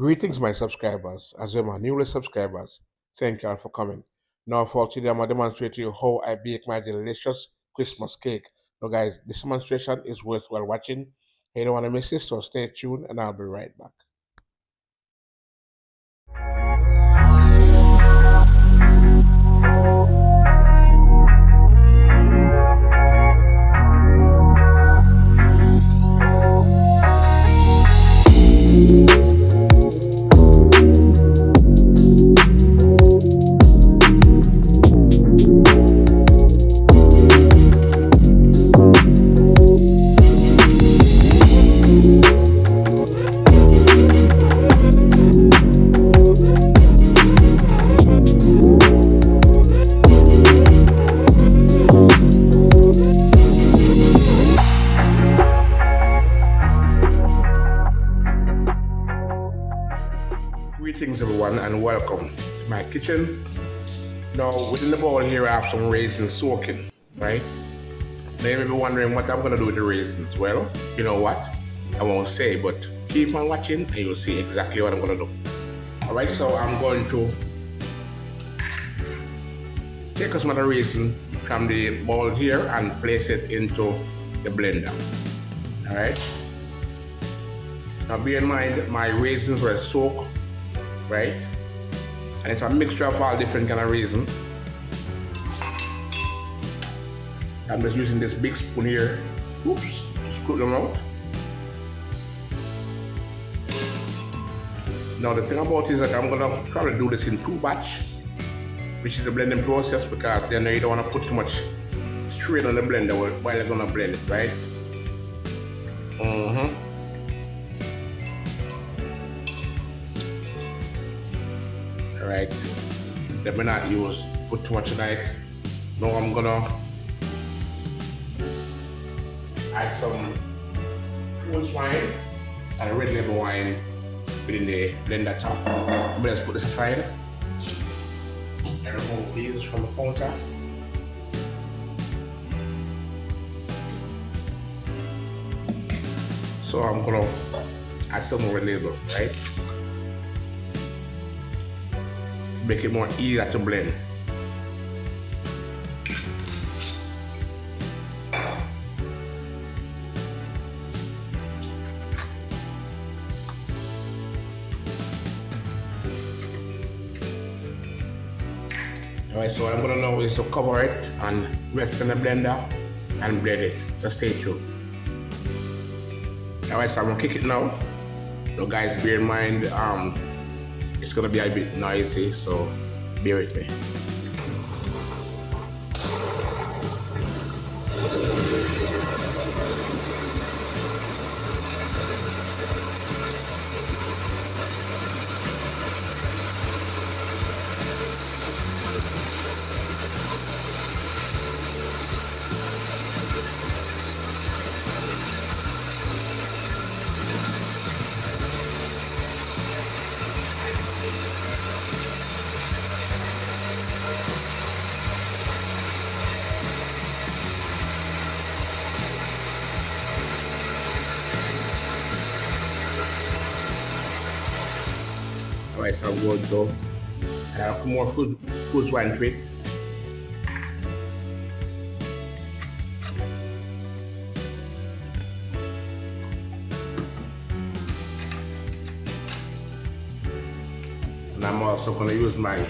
Greetings, my subscribers. As well, my newest subscribers, thank you all for coming. Now, for today, I'm going to demonstrate to you how I bake my delicious Christmas cake. Now, guys, this demonstration is worthwhile watching. You don't want to miss this, so stay tuned, and I'll be right back. Greetings, everyone, and welcome to my kitchen. Now, within the bowl here, I have some raisins soaking, right? Now, you may be wondering what I'm going to do with the raisins. Well, you know what? I won't say, but keep on watching and you'll see exactly what I'm going to do. All right, so I'm going to take some of the raisin from the bowl here and place it into the blender. All right. Now, bear in mind, my raisins were soaked, right? And it's a mixture of all different kind of raisins. I'm just using this big spoon here, oops, to scoop them out. Now the thing about it is that I'm gonna probably do this in two batch, which is the blending process, because then you don't want to put too much strain on the blender while you're gonna blend it, right? Alright, let me not put too much in it. Now I'm gonna add some rose wine and red label wine within the blender top. Let me just put this aside and remove these from the counter. So I'm gonna add some more red label, right? To make it more easier to blend. Alright, so what I'm gonna know is to cover it and rest in the blender and blend it. So stay tuned. Alright, so I'm gonna kick it now. So guys, bear in mind, it's gonna be a bit noisy, so bear with me. Alright, so I'm going to add some more fruit wine to it. And I'm also going to use my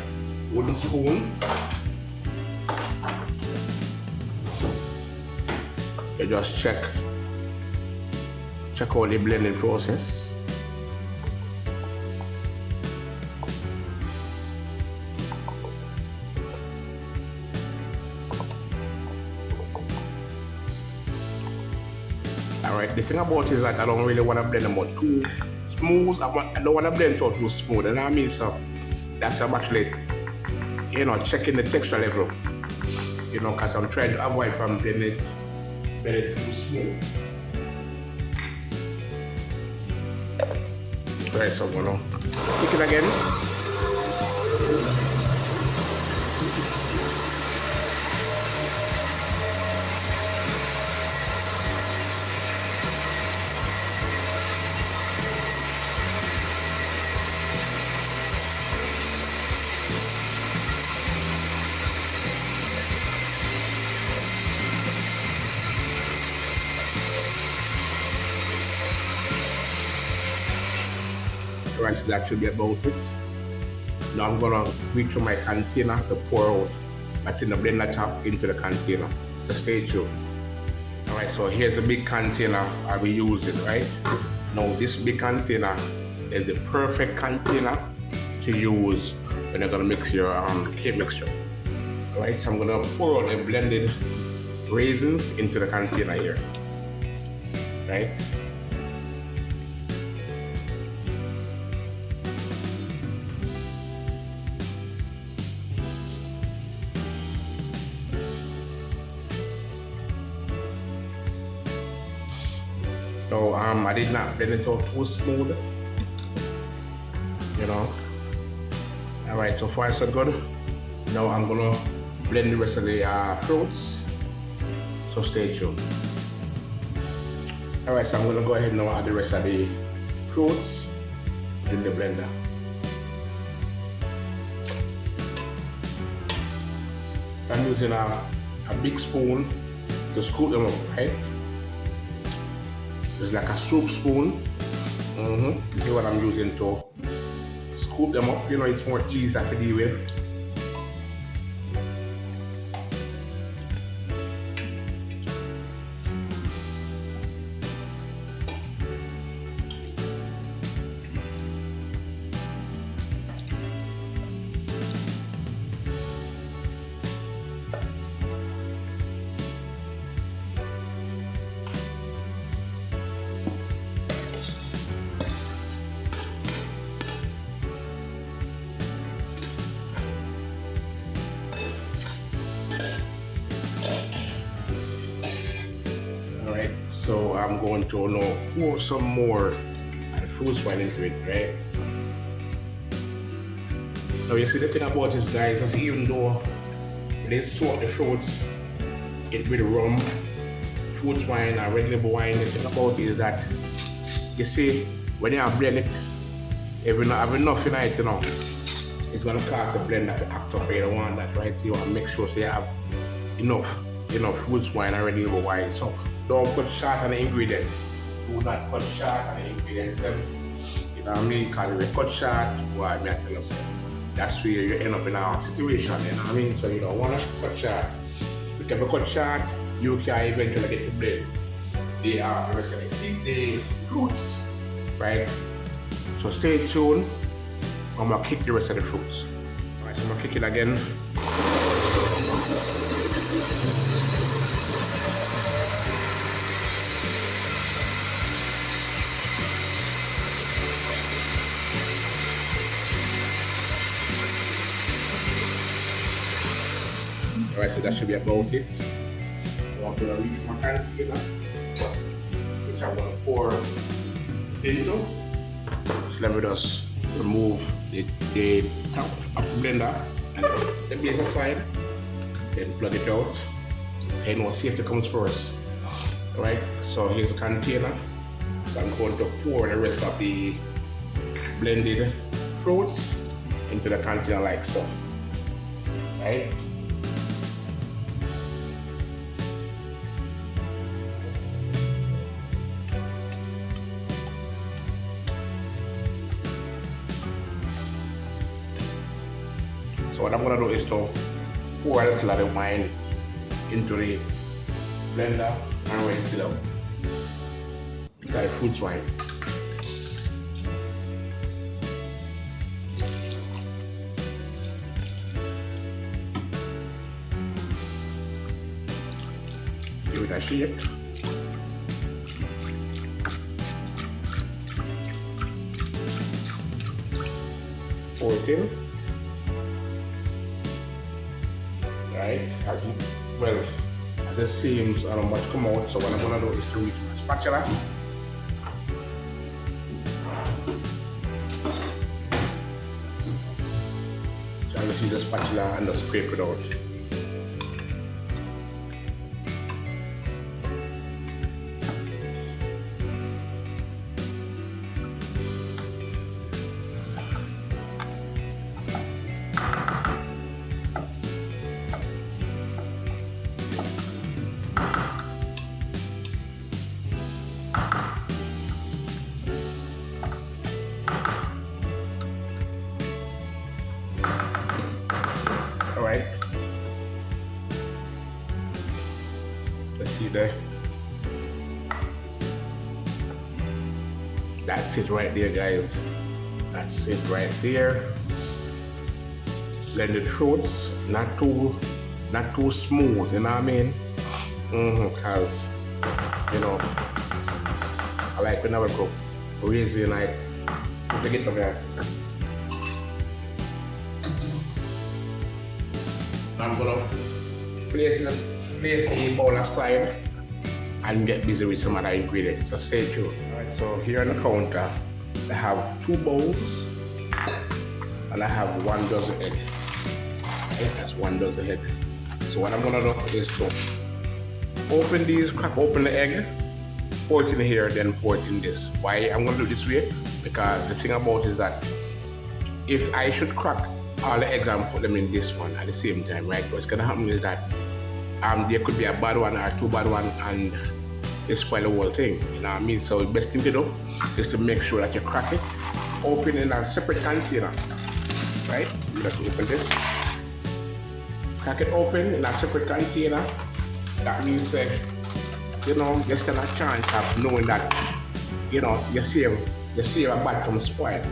wooden spoon to just check out the blending process. Alright, the thing about it is that I don't really want to blend them out too smooth. I don't want to blend it out too smooth, and I mean, so that's I'm actually, checking the texture level, because I'm trying to avoid from blending it too smooth. Alright, so I'm gonna kick it again. Alright, so that should be about it. Now I'm gonna reach to my container to pour out what's in the blender top into the container. So stay tuned. Alright, so here's a big container I'll be using, right? Now this big container is the perfect container to use when you're gonna mix your cake mixture. Alright, so I'm gonna pour out the blended raisins into the container here. Right? So I did not blend it out too smooth, you know. Alright, so far so good. Now I'm gonna blend the rest of the fruits. So stay tuned. Alright, so I'm gonna go ahead and now add the rest of the fruits in the blender. So I'm using a big spoon to scoop them up, right? It's like a soup spoon. You see what I'm using to scoop them up. You know, it's more easy to deal with. So I'm going to now pour some more fruit wine into it, right? Now you see the thing about this, guys, is even though they sort the fruits, it with rum, fruit wine, or red label wine, the thing about it is that you see when you blend it, if you not have enough in it, you know, it's gonna cause the blender to act up. You don't want that, right? So you want to make sure so you have enough fruit wine and red label wine. So don't cut short on the ingredients. Do not cut short on the ingredients. You know what I mean? Because if you cut short, boy, I tell you, that's where you end up in a situation. You know what I mean? So you don't want to cut short. Because if you cut short, you can eventually get the blend. They are the rest of the fruits, right? So stay tuned. I'm gonna kick the rest of the fruits. Alright, so I'm gonna kick it again. Alright, so that should be about it. So I'm gonna reach my container, which I'm gonna pour into. So let me just remove the top of the blender and the base aside, then plug it out. And we'll safety comes first. Alright, so here's the container. So I'm going to pour the rest of the blended fruits into the container like so. Right? So what I'm gonna do is to pour a little of the wine into the blender and rinse it out. It's like fruit wine. Give it a shake. Pour it in. Right, as well as it seems I don't much come out, so what I'm gonna do is to reach my spatula. So I'm just use the spatula and just scrape it out. right? Let's see there. That's it right there, guys. That's it right there. Blend the throats, not too smooth, you know what I mean? Cause you know, I like when I would go raisin night. Don't forget to guys. I'm gonna place a bowl aside and get busy with some other ingredients. So stay tuned. Alright, so here on the counter, I have 2 bowls and I have 1 dozen egg. Okay, that's 1 dozen egg. So what I'm gonna do is to open these, crack open the egg, pour it in here, then pour it in this. Why I'm gonna do it this way? Because the thing about it is that if I should crack all the eggs and put them in this one at the same time, right? What's gonna happen is that there could be a bad one or 2 bad ones and they spoil the whole thing, you know what I mean? So the best thing to do is to make sure that you crack it, open in a separate container, right? You have to open this, crack it open in a separate container. That means, you know, you stand a chance of knowing that, you know, you save a batch from spoil.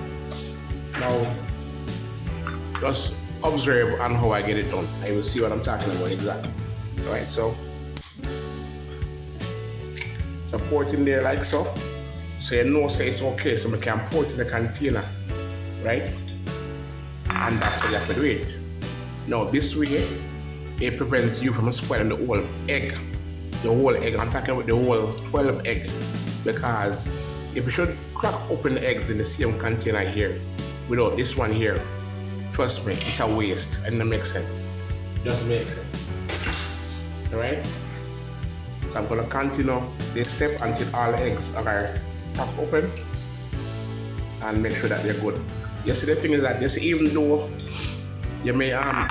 Now, just observe on how I get it done. I will see what I'm talking about exactly. Alright, so pour it in there like so. So you know, say it's okay, so we can pour it in the container, right? And that's how you have to do it. Now this way, it prevents you from spoiling the whole egg. The whole egg, I'm talking about the whole 12 egg. Because if you should crack open the eggs in the same container here, without this one here, trust me, it's a waste and it makes sense. Just makes sense. Alright? So I'm gonna continue this step until all eggs are cracked open and make sure that they're good. You see, the thing is that this, even though you may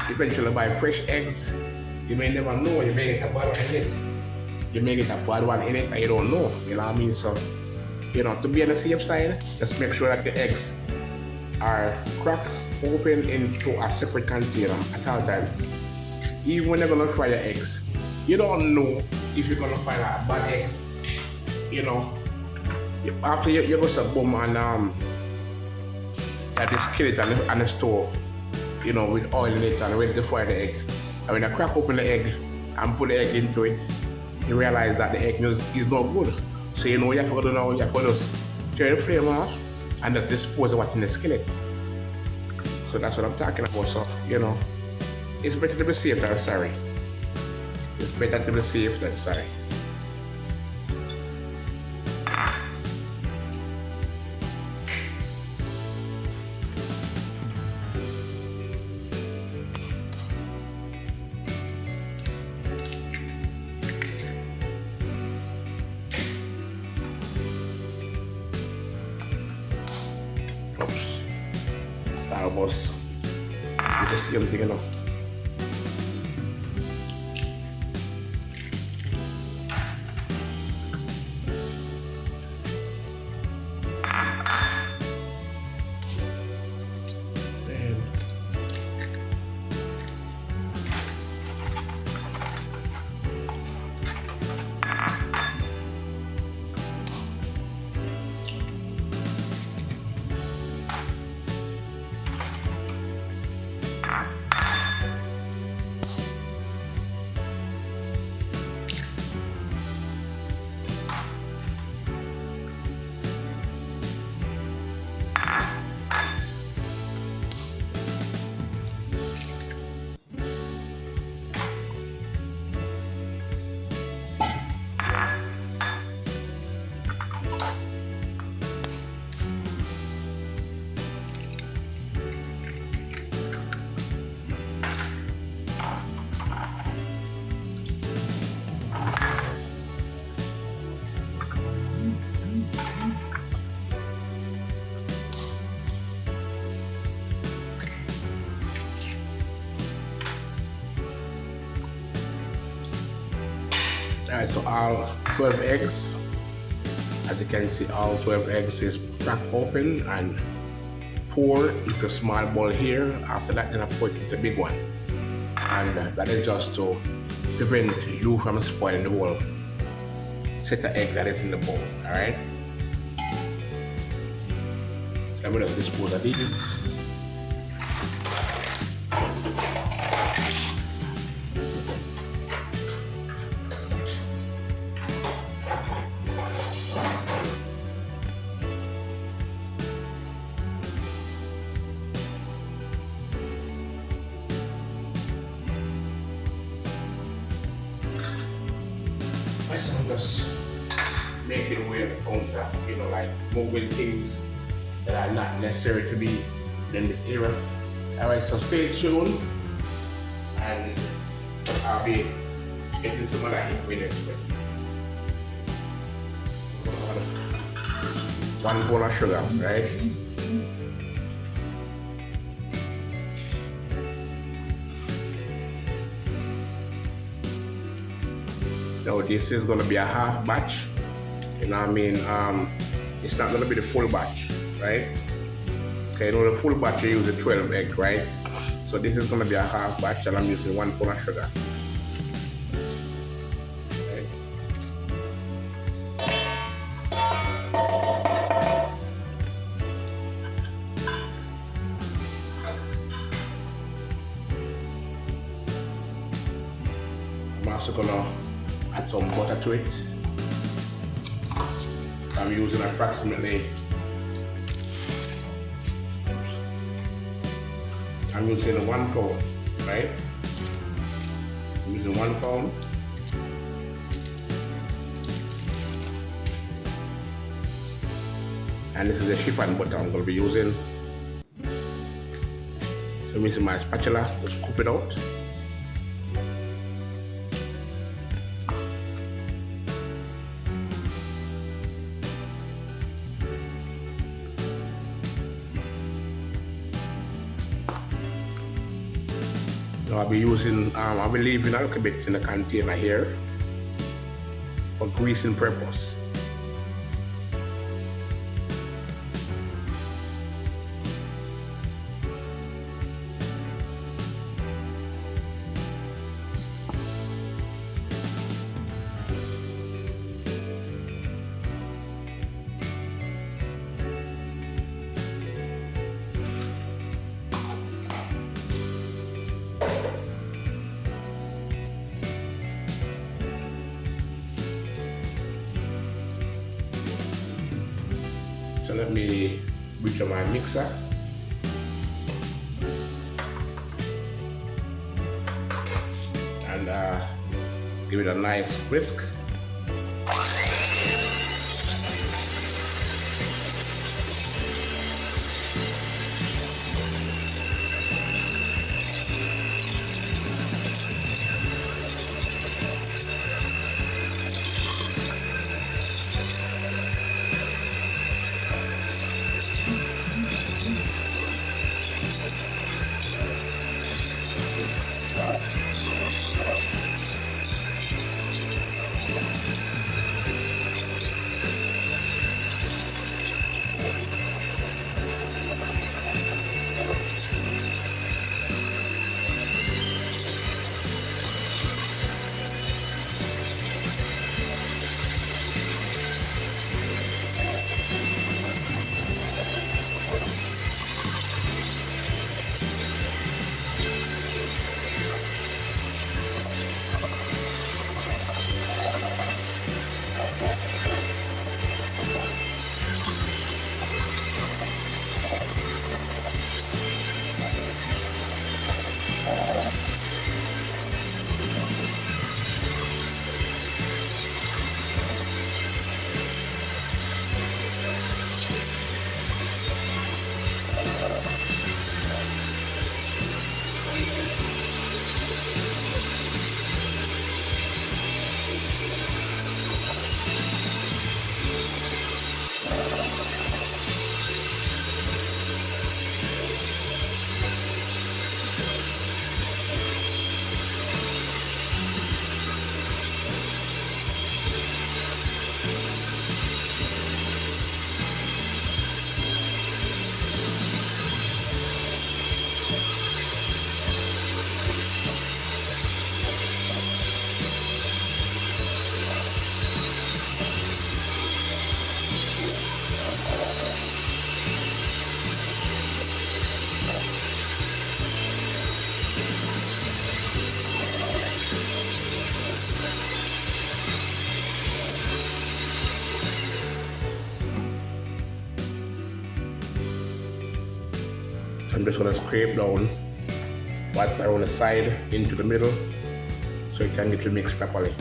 eventually buy fresh eggs, you may never know, you may get a bad one in it. You may get a bad one in it and you don't know, you know what I mean? So, you know, to be on the safe side, just make sure that the eggs are cracked open into a separate container at all times. Even when you're gonna fry your eggs, you don't know if you're gonna find a bad egg. You know, after you go to boom and at the skillet and the stove, you know, with oil in it and ready to fry the egg. And when you crack open the egg and put the egg into it, you realize that the egg is not good. So you know you have to do now, you have to just turn the flame off and just dispose of what's in the skillet. So that's what I'm talking about. So, you know, it's better to be safe than sorry. It's better to be safe than sorry. Oops. That almost, you just see everything enough. Alright, so all 12 eggs, as you can see, all 12 eggs is cracked open and pour into a small bowl here. After that, then I pour it into the big one. and that is just to prevent you from spoiling the whole set of egg that is in the bowl. All right. I'm gonna dispose of these. My son just making way at the counter, like moving things that are not necessary to be in this era. Alright, so stay tuned and I'll be getting some of that ingredients with. 1 bowl of sugar, right? Now this is gonna be a half batch. You know what I mean? It's not gonna be the full batch, right? Okay, the full batch you use the 12 egg, right? So this is gonna be a half batch and I'm using 1 pound of sugar. Right. I'm also gonna add some butter to it. I'm using approximately, I'm using 1 pound, right? I'm using 1 pound. And this is the chiffon butter I'm going to be using. So I'm using my spatula to scoop it out. Now I'll be using, I'll be leaving a little bit in the container here for greasing purpose. So let me reach on my mixer. And give it a nice whisk. I'm just gonna scrape down what's around the side into the middle so it can get to mix properly.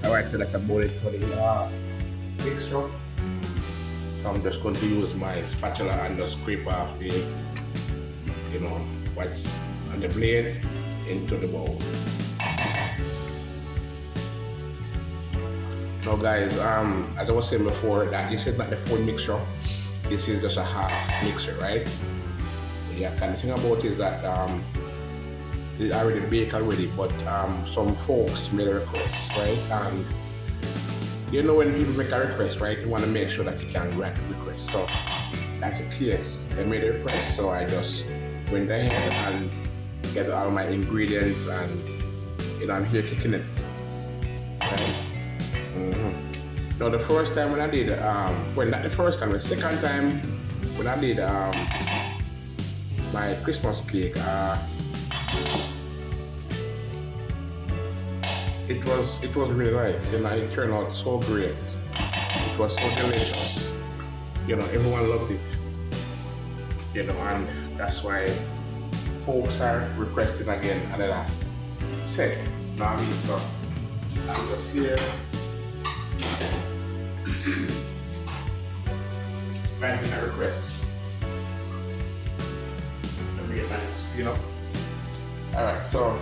Alright, so that's about it for the mixture. So I'm just going to use my spatula and just scrape off the, what's on the blade into the bowl. Now guys, as I was saying before, that this is not the full mixture. This is just a half mixture, right? Yeah, and the thing about it is that it already baked already, but some folks made a request, right? And when people make a request, right, you want to make sure that you can grant the request. So that's the case. They made a request, so I just went ahead and get all my ingredients, and I'm here kicking it. Right? Now the first time when I did, well, not the first time, the second time when I did my Christmas cake, it was really nice. It turned out so great. It was so delicious. Everyone loved it. And that's why folks are requesting again another set. You know what I mean? So I'm just here writing a request. Let me get my speed up. Alright, so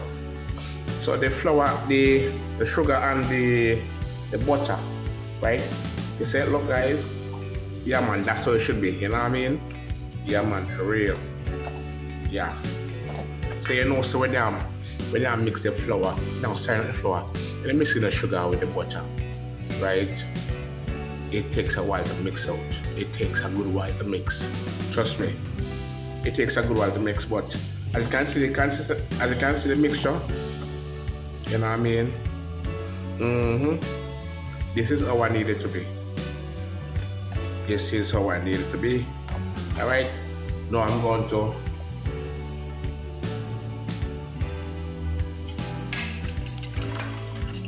the flour, the sugar and the butter, right? You say, look guys, yeah man, that's how it should be, you know what I mean? Yeah man, for real. Yeah. So so when you mix the flour, now silent the flour, and then mix in the sugar with the butter, right? It takes a while to mix out. It takes a good while to mix. Trust me. It takes a good while to mix, but as you can see the mixture, you know what I mean? This is how I need it to be. This is how I need it to be. Alright? Now I'm going to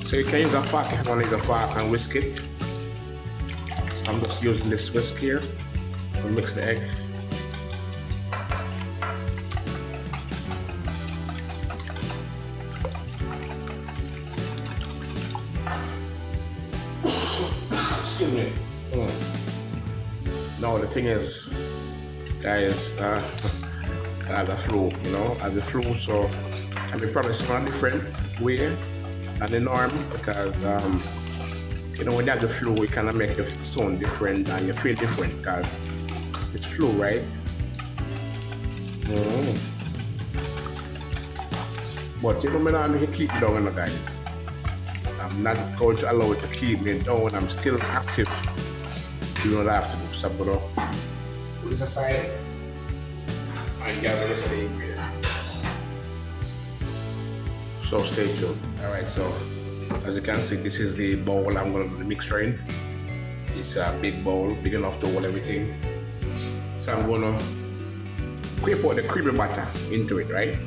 so you can use a fork if you want to use a fork and whisk it. So I'm just using this whisk here to mix the egg. Excuse me. Now the thing is, guys, I have the flu, I have the flu, so I'll be probably smell different way than the norm because when you have the flu, it kind of make you sound different and you feel different because it's flu, right? But I need to keep it down, guys. I'm not going to allow it to keep me down. I'm still active. You know what I have to do. So I'm gonna put this aside and gather the rest of the ingredients. So stay tuned. Alright, so as you can see, this is the bowl I'm gonna do the mixture in. It's a big bowl, big enough to hold everything. So I'm gonna quick put the creamy butter into it, right?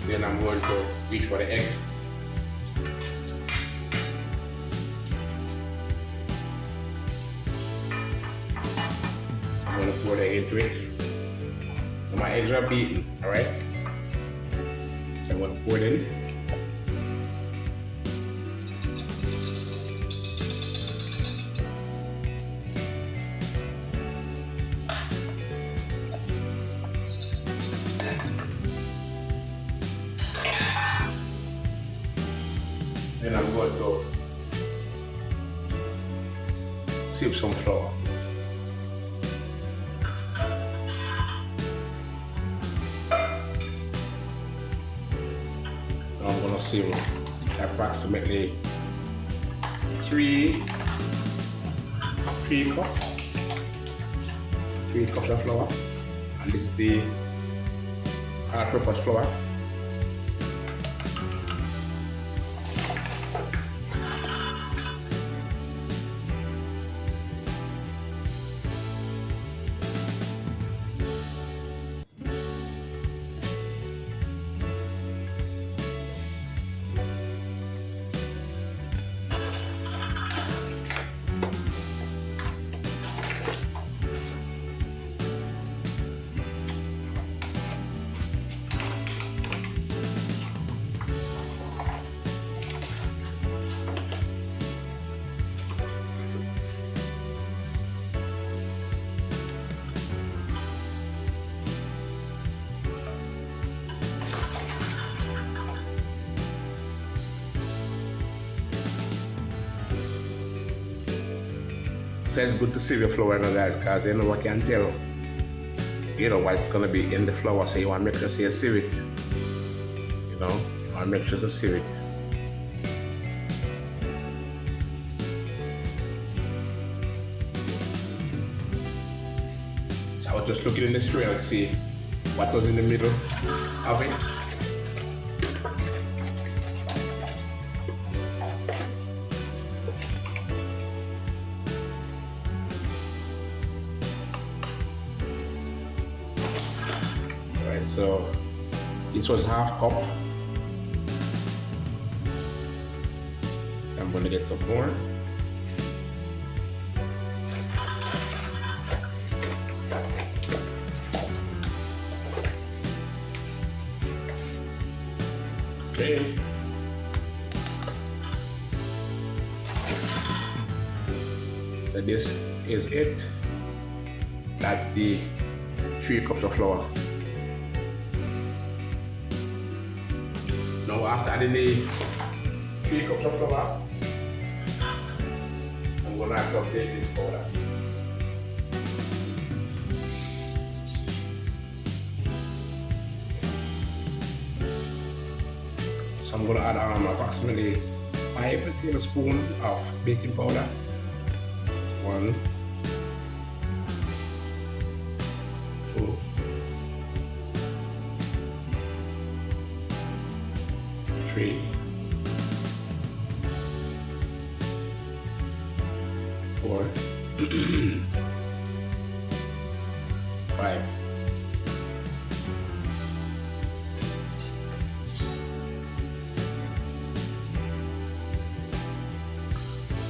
Then I'm going to reach for the egg. I'm going to pour the egg into it. So my eggs are beaten, alright? So I'm going to pour it in. Then I'm going to sip some flour. I'm going to sieve approximately 3 cups of flour, and this is the all-purpose flour. So it's good to sieve your flour now, guys, because you know what can tell, you know what's gonna be in the flour. So you want to make sure you sieve it. You know, you want to make sure to sieve it. So I was just looking in the tray and see what was in the middle of it. So this was half cup. I'm going to get some more. Okay. So this is it. That's the 3 cups of flour. Now after adding the 3 cups of flour, I'm going to add some baking powder. So I'm going to add approximately 5 tablespoons of baking powder. 1, 2, 3, 4, 5.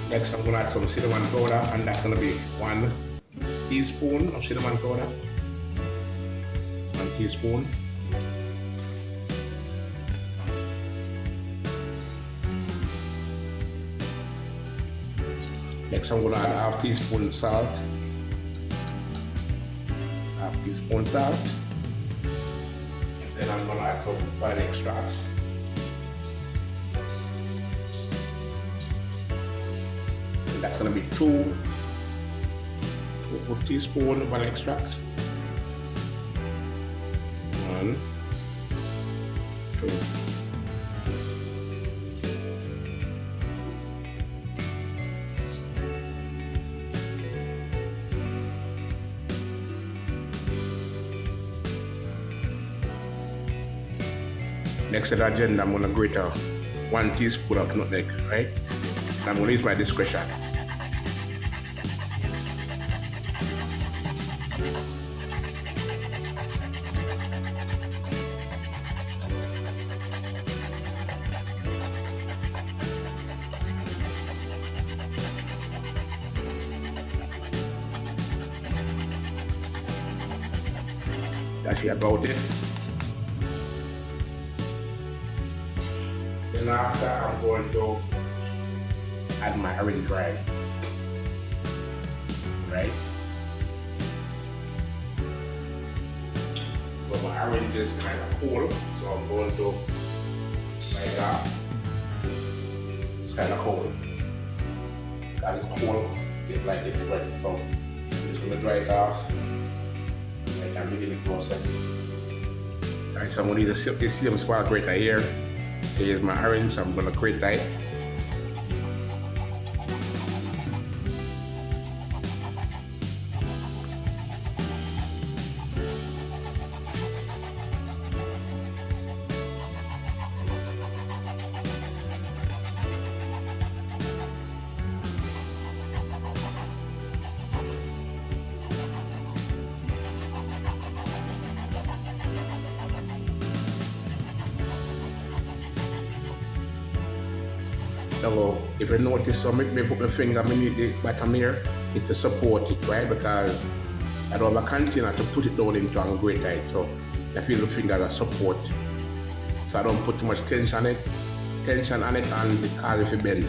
Next, I'm going to add some cinnamon powder, and that's going to be 1, teaspoon of cinnamon powder. 1 teaspoon. Next I'm gonna add 1/2 teaspoon salt. 1/2 teaspoon salt. Then I'm gonna add some vanilla extract. And that's gonna be 2 teaspoons of vanilla extract. 1, 2. Next on the agenda, I'm gonna grate 1 teaspoon of nutmeg, right? And I'm gonna use my discretion. That's about it. Then after, I'm going to add my orange rind, right? But my orange is kind of cool, so I'm going to like that. It's kind of cold. That is cool. It's like it's wet, so I'm just going to dry it off. And I'm begin the process. Alright, so I'm going to use the same spot grater here. Here's my orange, so I'm going to grate that. So if you notice, so make me put my finger beneath the bottom here, it's to support it, right? Because I don't have a container to put it down into and grate it. So I feel the fingers are support. So I don't put too much tension on it, and the car if it bend.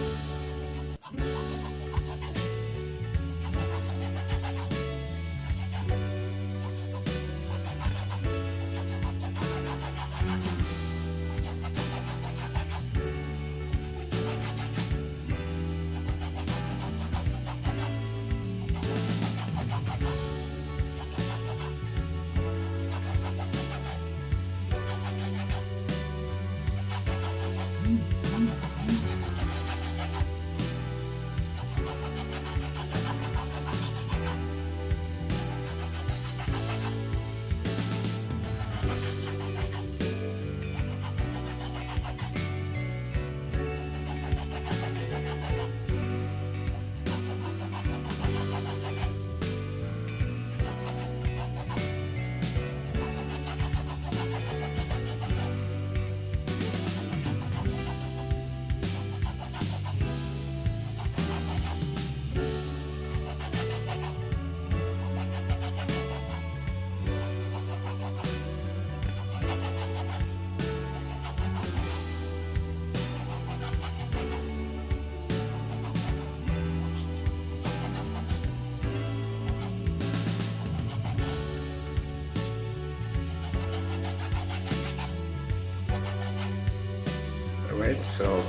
Alright, so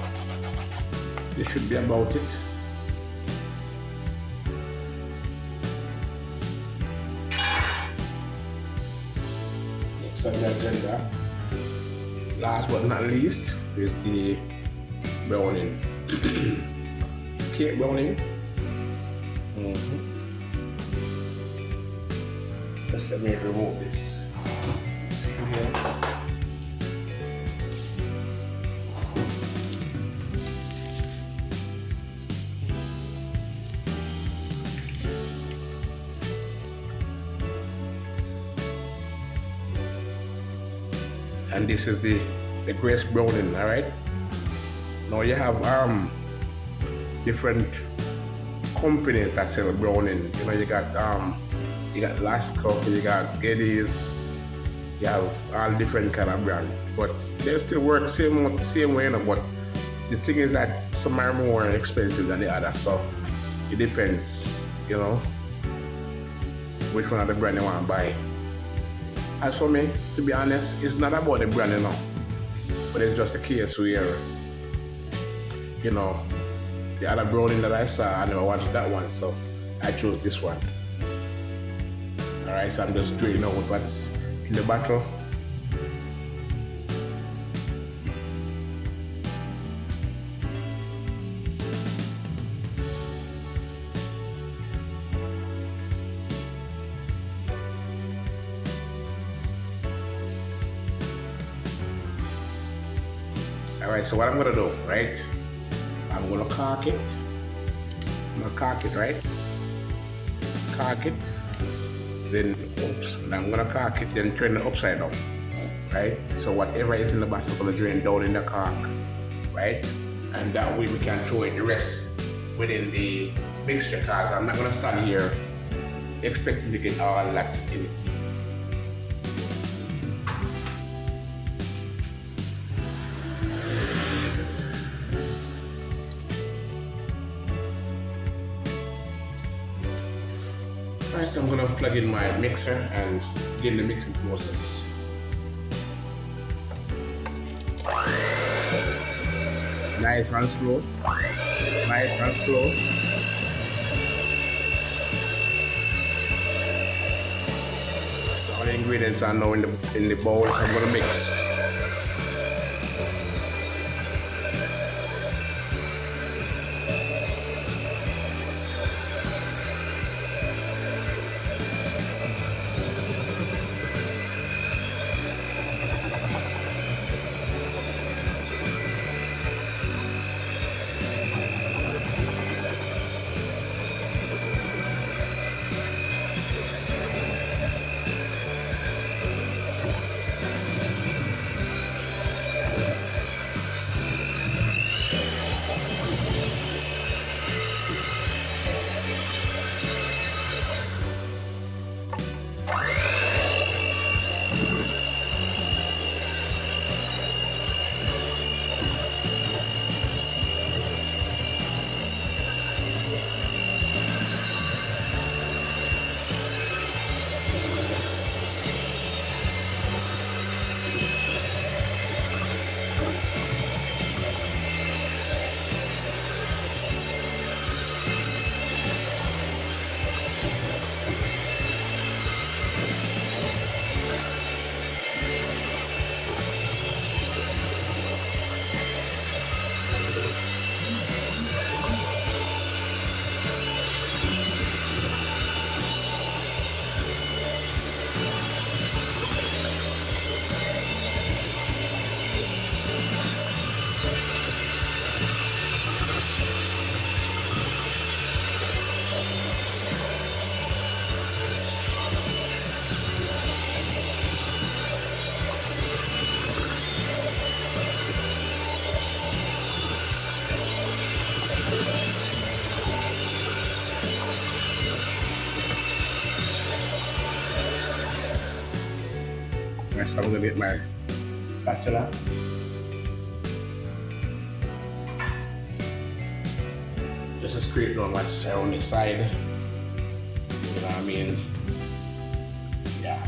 this should be about it. Next on the agenda, last but not least, is the browning. Cake browning. Just let me remove this. Here. And this is the grace browning, all right? Now you have different companies that sell browning. You know, you got You got Last Cup, you got Geddes, you have all different kind of brand. But they still work same way, you know. But the thing is that some are more expensive than the other, so it depends, you know, which one of the brand you want to buy. As for me, to be honest, it's not about the brand, you know, but it's just a case where, you know, the other browning that I saw, I never wanted that one, so I chose this one. Alright, so I'm just draining out what's in the bottle. Alright, so what I'm gonna do, right? I'm gonna cork it. I'm gonna cork it, right? Cork it. Then, oops, and I'm gonna cork it, then turn it upside down, right? So whatever is in the bottle is gonna drain down in the cork, right? And that way we can throw in the rest within the mixture, cause I'm not gonna stand here expecting to get all that in it. First, I'm gonna plug in my mixer and begin the mixing process. Nice and slow. Nice and slow. So all the ingredients are now in the bowl. I'm gonna mix. So I'm gonna get my spatula. Just to scrape down what's on the side. You know what I mean? Yeah.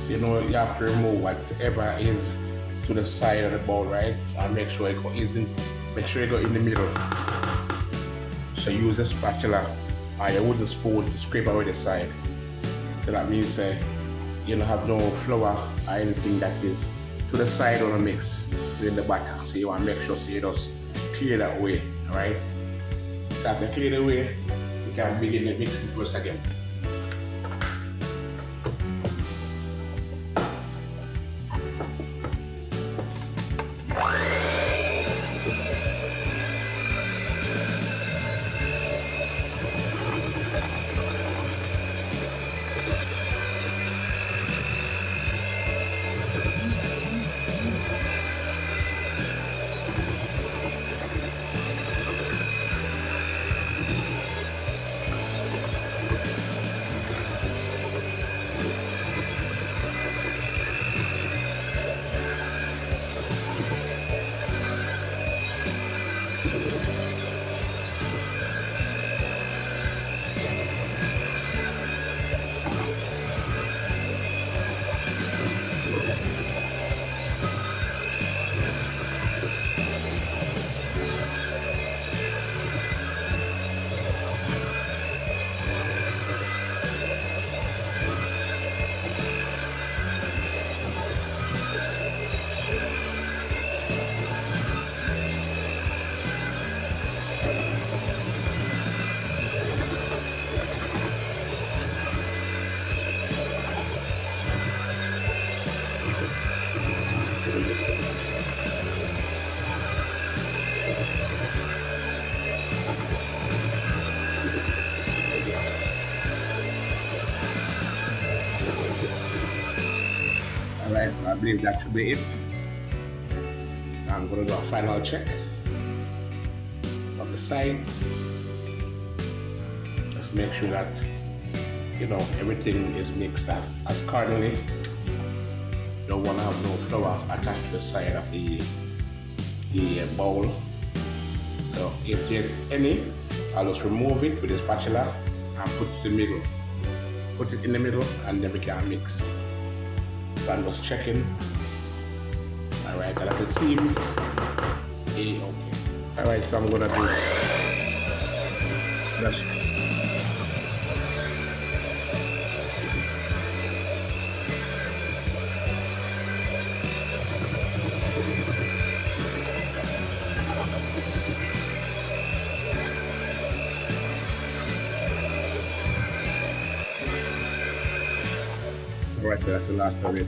You have to remove whatever is to the side of the bowl, right? And make sure it go isn't. Make sure you go in the middle. So use a spatula or your wooden spoon to scrape away the side. So that means you don't have no flour or anything that is to the side of the mix within the batter. So you want to make sure so you just clear that way, alright? So after clear the way, you can begin the mixing process again. Alright, so I believe that should be it. I'm going to do a final check from the sides. Just make sure that everything is mixed as accordingly. Don't want to have no flour attached to the side of the bowl. So if there's any, I'll just remove it with the spatula and put it in the middle. Put it in the middle and then we can mix. So I'm just checking. Alright, and as it seems, okay. Alright, so I'm gonna do just alright, so that's the last of it.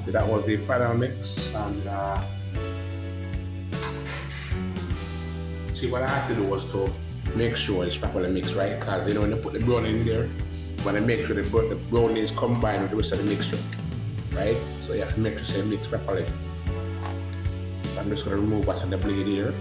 So that was the final mix, and see what I had to do was to make sure it's properly mixed, right? Because when you put the brownie in there, you want to make sure the brownie is combined with the rest of the mixture, right? So you have to make sure it's mixed properly. So I'm just going to remove what's on the blade here.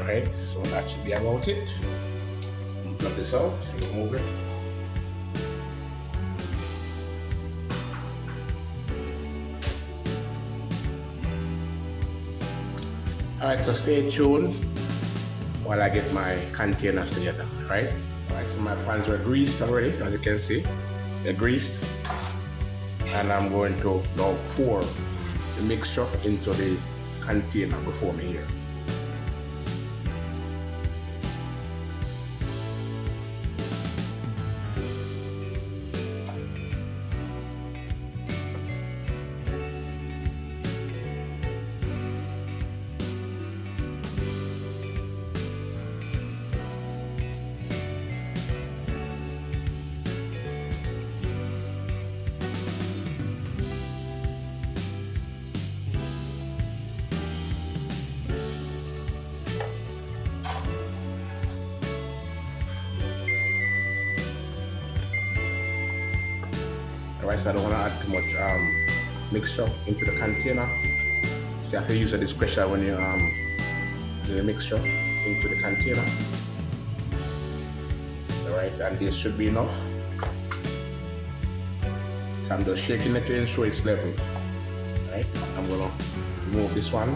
Alright, so that should be about it. Plug this out, remove it. Alright, so stay tuned while I get my containers together, right? Alright, so my pans were greased already, as you can see. They're greased. And I'm going to now pour the mixture into the container before me here. Alright, so I don't want to add too much mixture into the container. So you have to use a discretion when you do the mixture into the container. Alright, and this should be enough. So I'm just shaking it to ensure it's level. Right, I'm gonna remove this one,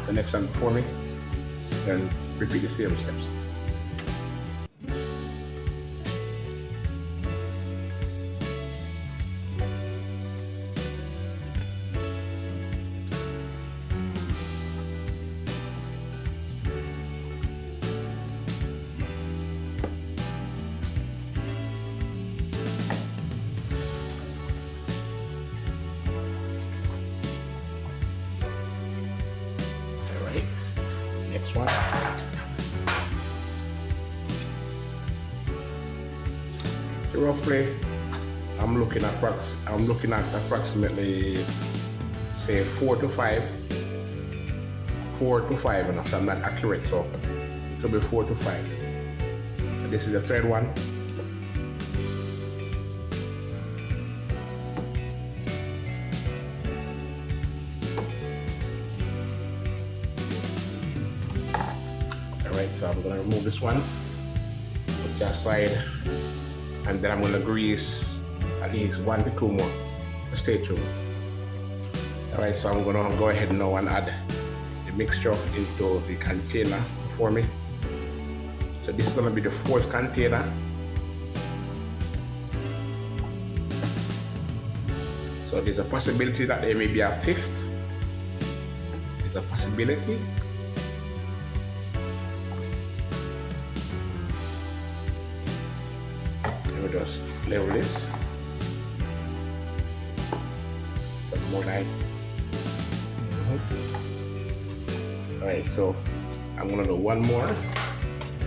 the next one before me, then repeat the same steps. Next one. Roughly, I'm looking at approximately, say 4 to 5. 4 to 5, enough. So I'm not accurate, so it could be 4 to 5. So this is the third one. Alright, so I'm gonna remove this one, put that aside, and then I'm gonna grease at least 1 to 2 more. Stay tuned. Alright, so I'm gonna go ahead now and add the mixture into the container for me. So this is gonna be the 4th container. So there's a possibility that there may be a 5th. There's a possibility. Just level this. Some more light. Alright, so I'm gonna do one more.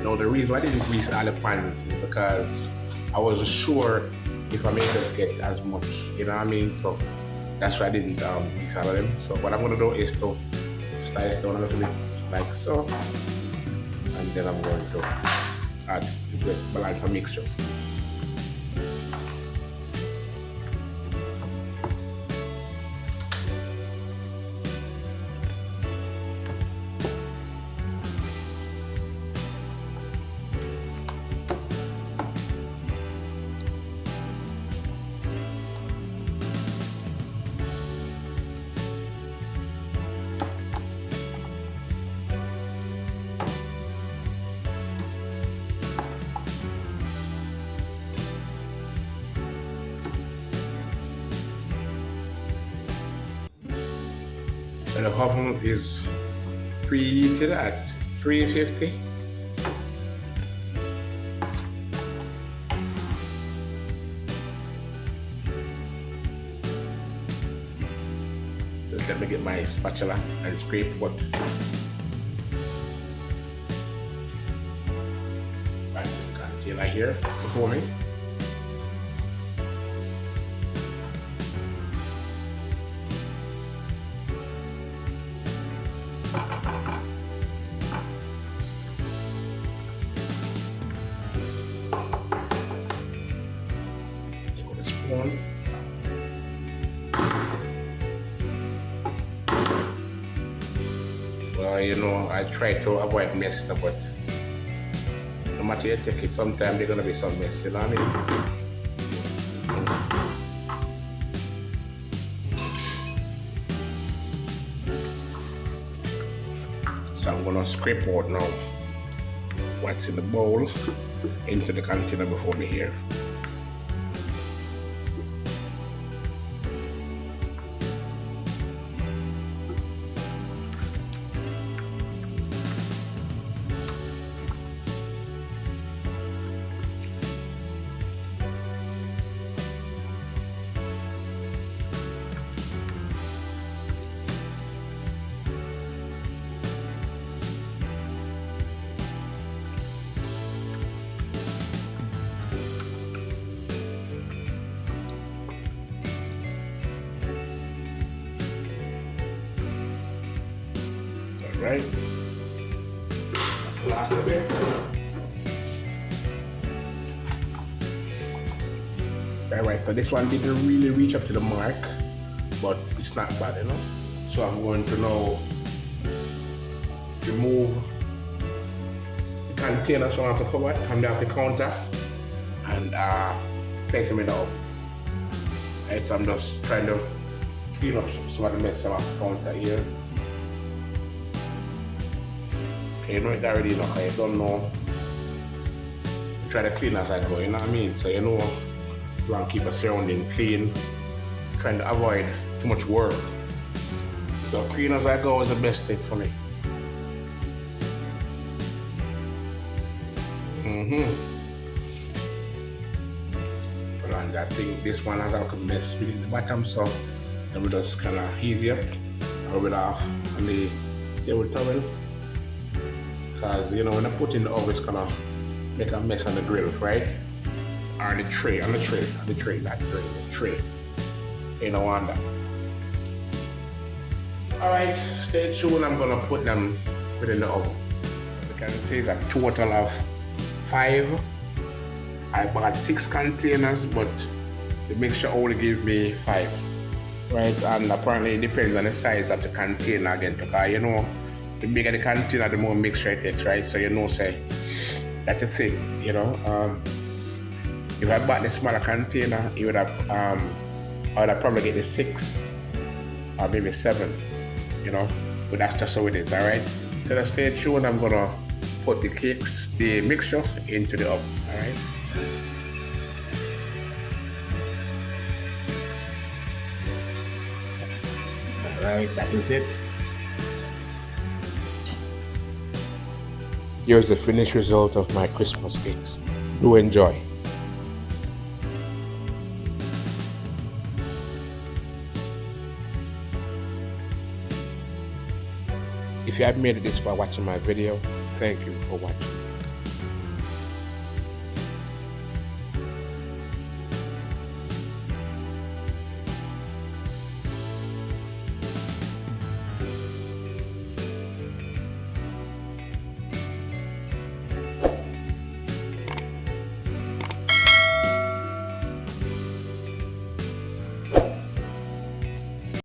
Now the reason why I didn't grease all the pans is because I wasn't sure if I may just get as much, you know what I mean? So that's why I didn't grease all of them. So what I'm gonna do is to slice down a little bit like so, and then I'm going to add the best balance of mixture. And the oven is preheated at 350. Just let me get my spatula and scrape what. That's the container here before me. One. Well, you know, I try to avoid messing up, but no matter you take it, sometimes there's gonna be some mess, you know what I mean? So I'm gonna scrape out now what's in the bowl into the container before me here. Right? That's the last of it. Alright, so this one didn't really reach up to the mark, but it's not bad, you know. So I'm going to now remove the containers from the cupboard, from the counter, and place them in the oven. Right, so I'm just trying to clean up some of the mess off the counter here. Okay, you know it already, you know, I don't know. Try to clean as I go, you know what I mean? So you know, you want to keep a surrounding clean, trying to avoid too much work. So clean as I go is the best thing for me. And I think this one has a little mess within the bottom, so let me just kind of easy up, rub it off on the table towel. Because you know, when I put in the oven, it's gonna make a mess on the grill, right? Or on the tray. You don't want that. Alright, stay tuned. I'm gonna put them within the oven. As you can see, it's a total of 5. I bought 6 containers, but the mixture only gave me 5. Right, and apparently it depends on the size of the container again, because you know, the bigger the container, the more mixture it takes, right? So you know, say, that's a thing, you know. If I bought the smaller container, I would have probably get the 6 or maybe 7, you know. But that's just how it is, alright? So let's stay tuned. I'm gonna put the mixture into the oven, alright? Alright, that is it. Here's the finished result of my Christmas cakes. Do enjoy. If you have made it this far watching my video, thank you for watching.